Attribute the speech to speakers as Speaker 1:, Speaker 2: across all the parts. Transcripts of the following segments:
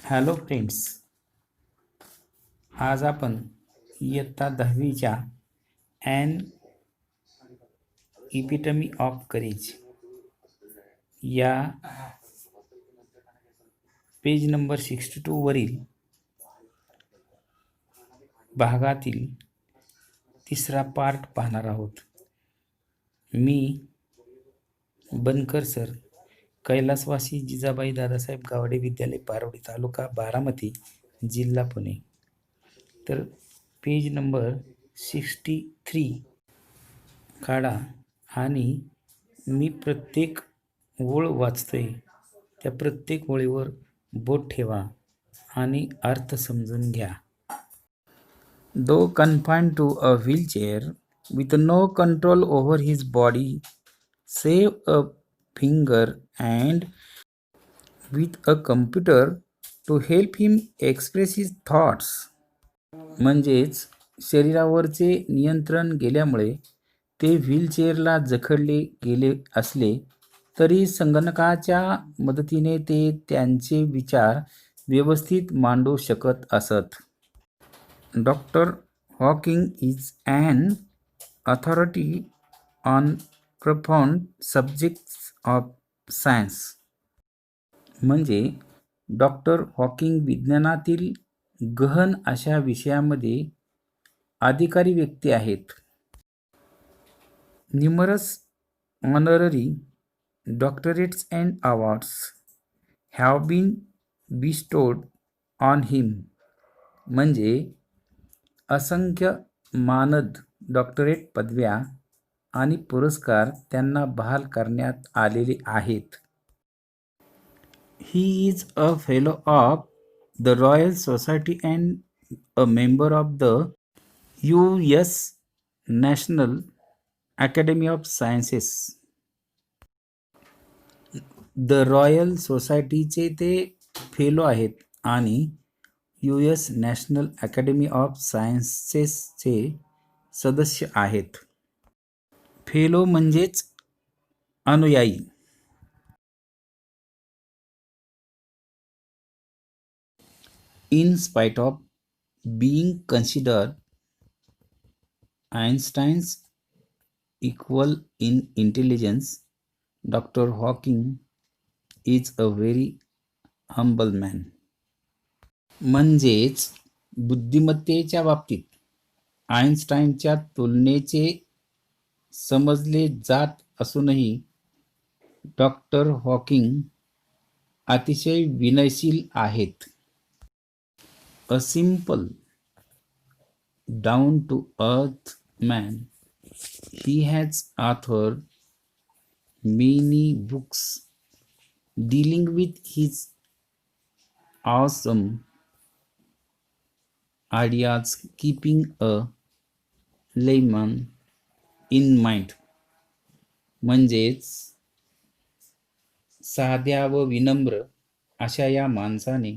Speaker 1: Hello friends, आज आपण इयत्ता 10वीच्या ॲन इपिटमी ऑफ करेज या पेज नंबर 62 वरील भागातील तिसरा पार्ट पाहणार आहोत. मी बनकर सर, कैलासवासी जिजाबाई दादासाहेब गावडे विद्यालय, पारवडी, तालुका बारामती, जिल्हा पुणे. तर पेज नंबर 63 काढा आणि मी प्रत्येक ओळ वाचतोय त्या प्रत्येक ओळीवर बोट ठेवा आणि अर्थ समजून घ्या. Though confined to a wheelchair with no control over his body save a finger and with a computer to help him express his thoughts, म्हणजेच शरीरावरचे नियंत्रण गेल्यामुळे ते व्हीलचेअरला जखडले गेले असले तरी संगणकाच्या मदतीने ते त्यांचे विचार व्यवस्थित मांडू शकत असत. Doctor Hawking is an authority on profound subjects of science, म्हणजे डॉक्टर हॉकिंग विज्ञानातील गहन अशा विषयामध्ये अधिकारी व्यक्ती आहेत. Numerous honorary doctorates and awards have been bestowed on him, म्हणजे असंख्य मानद डॉक्टरेट पदव्या आणि पुरस्कार त्यांना बहाल करण्यात आलेले आहेत. He is a fellow of the royal society and a member of the US national academy of sciences. The royal सोसायटीचे ते फेलो आहेत आणि US नॅशनल अकॅडमी ऑफ सायन्सेसचे सदस्य आहेत. फेलो म्हणजेच अनुयायी. In spite of being considered Einstein's equal in intelligence, Dr. Hawking is a very humble man. म्हणजेच बुद्धिमत्तेच्या बाबतीत आइन्स्टाईनच्या तुलनेचे समजले जात असूनही डॉक्टर हॉकिंग अतिशय विनयशील आहेत. A simple, down-to-earth man, he has authored many books dealing with his awesome ideas, keeping a layman in mind. म्हणजेच साध्या व विनम्र अशा या माणसाने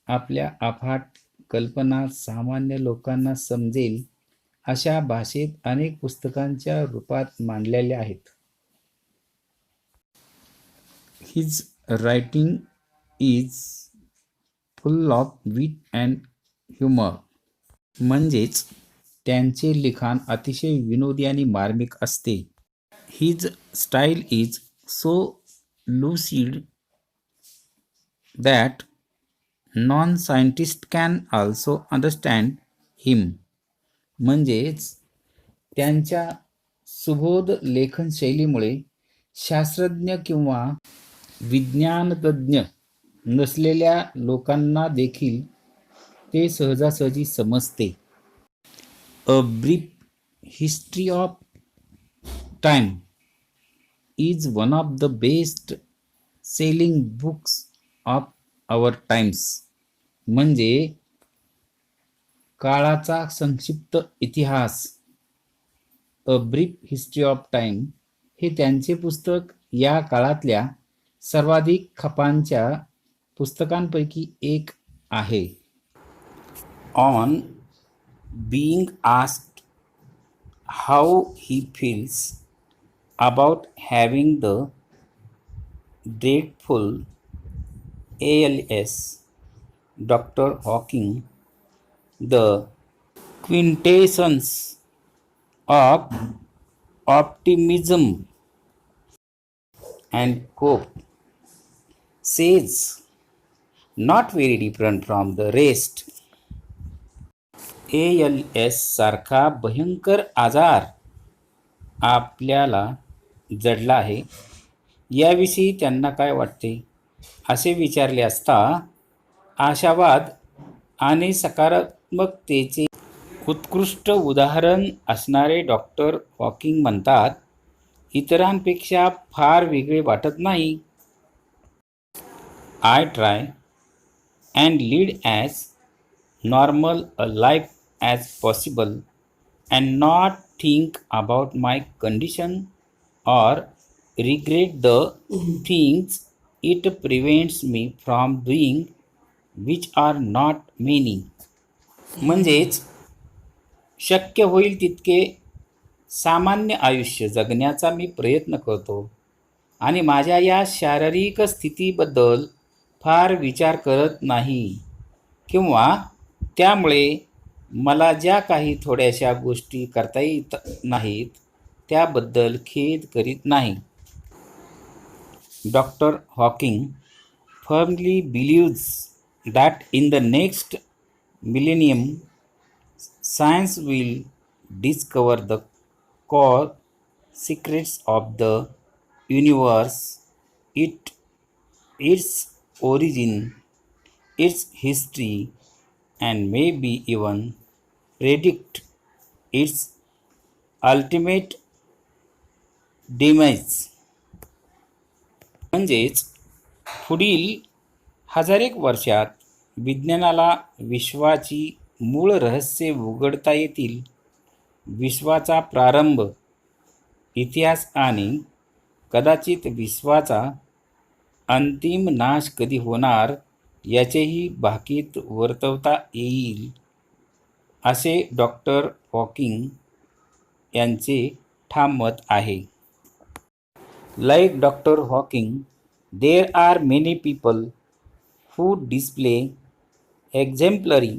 Speaker 1: आपल्या अफाट कल्पना सामान्य लोकांना समजेल अशा भाषेत अनेक पुस्तकांच्या रूपात मांडलेल्या आहेत. His writing is full of wit and humour, म्हणजेच त्यांचे लिखाण अतिशय विनोदी आणि मार्मिक असते. His style is so lucid that non scientist can also understand him, म्हणजेच त्यांच्या सुबोध लेखनशैलीमुळे शास्त्रज्ञ किंवा विज्ञानतज्ञ नसलेल्या लोकांना देखील ते सहजासहजी समजते. A brief history of time is one of the best selling books of our times, म्हणजे काळाचा संक्षिप्त इतिहास. A brief history of time हे त्यांचे पुस्तक या काळातल्या सर्वाधिक खपांच्या पुस्तकांपैकी एक आहे. On being asked how he feels about having the dreadful ALS, Dr. Hawking, the quintessence of optimism and hope, says, not very different from the rest. ALS सारखा भयंकर आजार आपल्याला जडला आहे, याविषयी त्यांना काय वाटते असे विचारले असता आशावाद आणि सकारात्मकतेचे उत्कृष्ट उदाहरण असणारे डॉक्टर हॉकिंग म्हणतात, इतरांपेक्षा फार वेगळे वाटत नाही. I try and lead as normal a life as possible and not think about my condition or regret the things it prevents me from doing which are not many. म्हणजेच शक्य होईल तितके सामान्य आयुष्य जगण्याचा मी प्रयत्न करतो आणि माझ्या या शारीरिक स्थितीबद्दल फार विचार करत नाही किंवा त्यामुळे मला ज्या काही थोड्याशा गोष्टी करता येत नाहीत त्याबद्दल खेद करीत नाही. Doctor Hawking firmly believes that in the next millennium, science will discover the core secrets of the universe, its origin, its history, and maybe even predict its ultimate demise. म्हणजेच पुढील हजारेक वर्षात विज्ञानाला विश्वाची मूळ रहस्ये उघडता येतील. विश्वाचा प्रारंभ, इतिहास आणि कदाचित विश्वाचा अंतिम नाश कधी होणार याचेही भाकीत वर्तवता येईल, असे डॉक्टर हॉकिंग यांचे ठाम मत आहे. Like Dr. Hawking, there are many people who display exemplary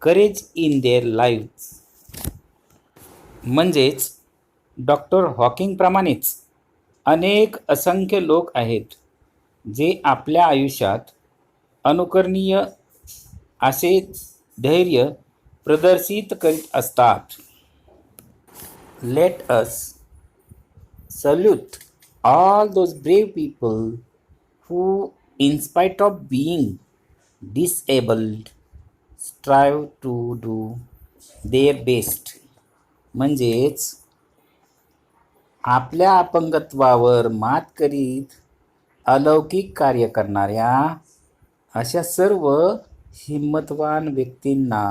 Speaker 1: courage in their lives. म्हणजेच डॉक्टर हॉकिंगप्रमाणेच अनेक असंख्य लोक आहेत जे आपल्या आयुष्यात अनुकरणीय असे धैर्य प्रदर्शित करीत असतात. Let us salute all those brave people who, in spite of being disabled, strive to do their best. म्हणजेच आपल्या अपंगत्वावर मात करीत अलौकिक कार्य करणाऱ्या अशा सर्व हिम्मतवान व्यक्तींना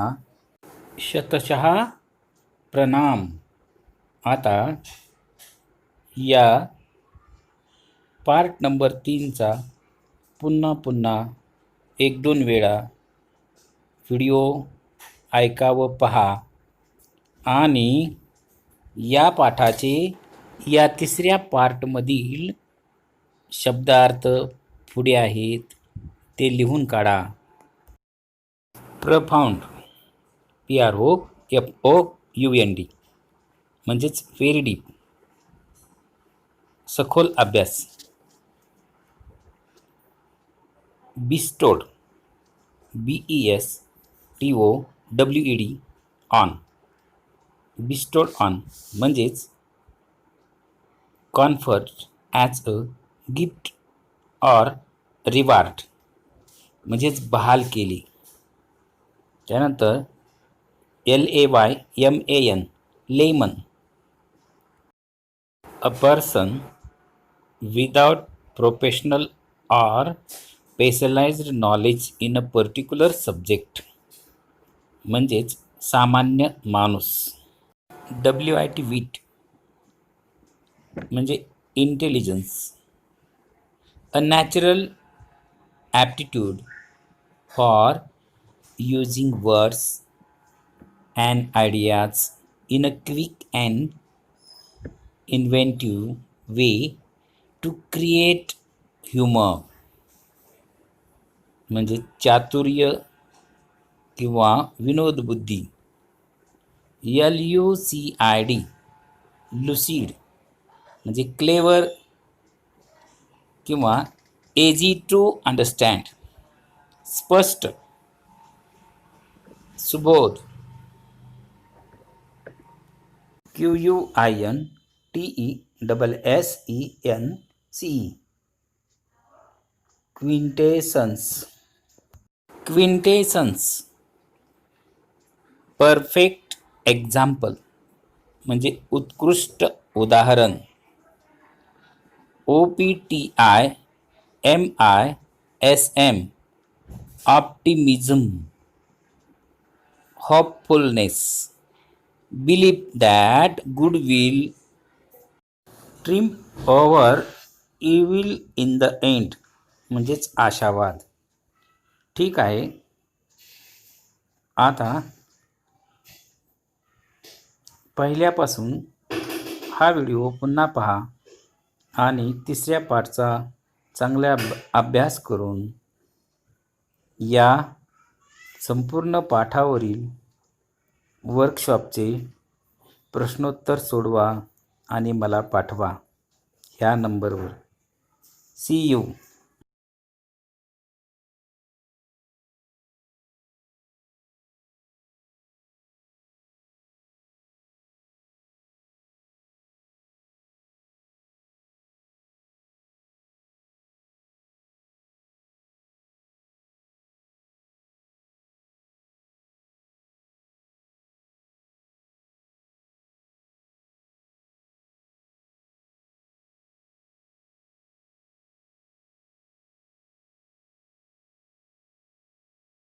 Speaker 1: शतशः प्रणाम. आता या पार्ट नंबर 3चा पुन्हा एक दोन वेळा व्हिडिओ ऐका व पहा आणि या पाठाचे या 3ऱ्या पार्टमधील शब्दार्थ पुढे आहेत ते लिहून काढा. प्रफाउंड, PROFOUND म्हणजेच व्हेरी डीप, सखोल अभ्यास. Bestowed, BESTOWED, on, bestowed on म्हणजेच conferred as a gift or reward म्हणजेच बहाल केली. त्यानंतर LAYMAN, layman, a person without professional or specialized knowledge in a particular subject म्हणजेच सामान्य माणूस. WIT, विट म्हणजे intelligence, a natural aptitude for using words and ideas in a quick and inventive way to create humour म्हणजे चातुर्य किंवा विनोदबुद्धी. LUCID लुसीड म्हणजे clever किंवा ag to understand. स्पष्ट, सुबोध. QUINTESSENCE quintessence. Quintessence perfect example म्हणजे उत्कृष्ट उदाहरण. OPTIMISM optimism. hopefulness believe that good will triumph over evil in the end म्हणजेच आशावाद. ठीक आहे, आता पहिल्यापासून हा व्हिडिओ पुन्हा पहा आणि तिसऱ्या पाठचा चांगला अभ्यास करून या संपूर्ण पाठावरील वर्कशॉपचे प्रश्नोत्तर सोडवा आणि मला पाठवा ह्या नंबरवर. See you.